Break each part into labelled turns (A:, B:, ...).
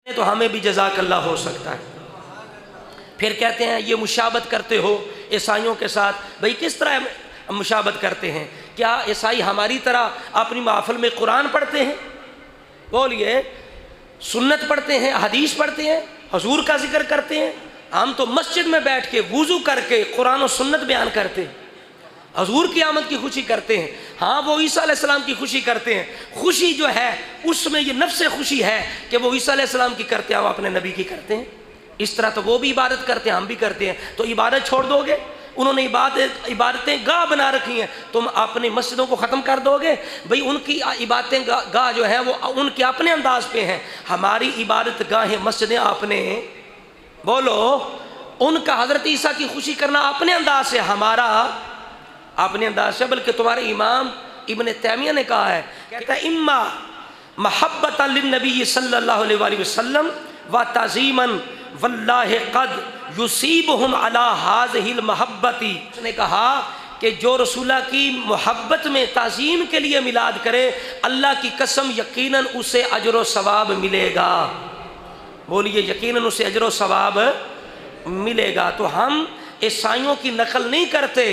A: तो हमें भी जज़ाकल्लाह हो सकता है। फिर कहते हैं ये मुशाबत करते हो ईसाइयों के साथ। भाई किस तरह मुशाबत करते हैं? क्या ईसाई हमारी तरह अपनी महफिल में कुरान पढ़ते हैं? बोलिए, सुन्नत पढ़ते हैं, हदीस पढ़ते हैं, हुजूर का जिक्र करते हैं? हम तो मस्जिद में बैठ के वुज़ू करके कुरान और सुन्नत बयान करते हैं, हुजूर की आमद की खुशी करते हैं। हाँ, वो ईसा अलैहिस्सलाम की खुशी करते हैं। खुशी जो है उसमें ये नफ्स खुशी है कि वो ईसा अलैहिस्सलाम की करते हैं, हम अपने नबी की करते हैं। इस तरह तो वो भी इबादत करते हैं, हम भी करते हैं। तो इबादत छोड़ दोगे? उन्होंने इबादतें गाह बना रखी हैं, तुम अपनी मस्जिदों को ख़त्म कर दोगे? भाई उनकी इबादतें गाह जो है वो उनके अपने अंदाज पे हैं, हमारी इबादत गाहें मस्जिदें अपने, बोलो, उनका हज़रत ईसा की खुशी करना अपने अंदाज से, हमारा अपने अंदाज से। बल्कि तुम्हारे इमाम इब्न तैमिया ने कहा है, कहता है इम्मा महब्बतन लिन्नबी सल्लल्लाहु अलैहि वसल्लम व ताज़ीमन वल्लाहि क़द युसीबुहुम अला हाज़िहिल महब्बती। उसने कहा कि जो रसूला की मोहब्बत में ताज़ीम के लिए मिलाद करे, अल्लाह की कसम यकीनन उसे अजर व सवाब मिलेगा। बोलिए, यकीनन उसे अजर व सवाब मिलेगा। तो हम ईसाइयों की नकल नहीं करते,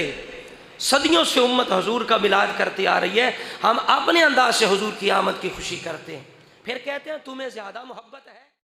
A: सदियों से उम्मत हुजूर का मिलाद करती आ रही है, हम अपने अंदाज से हुजूर की आमद की खुशी करते हैं। फिर कहते हैं तुम्हें ज़्यादा मोहब्बत है।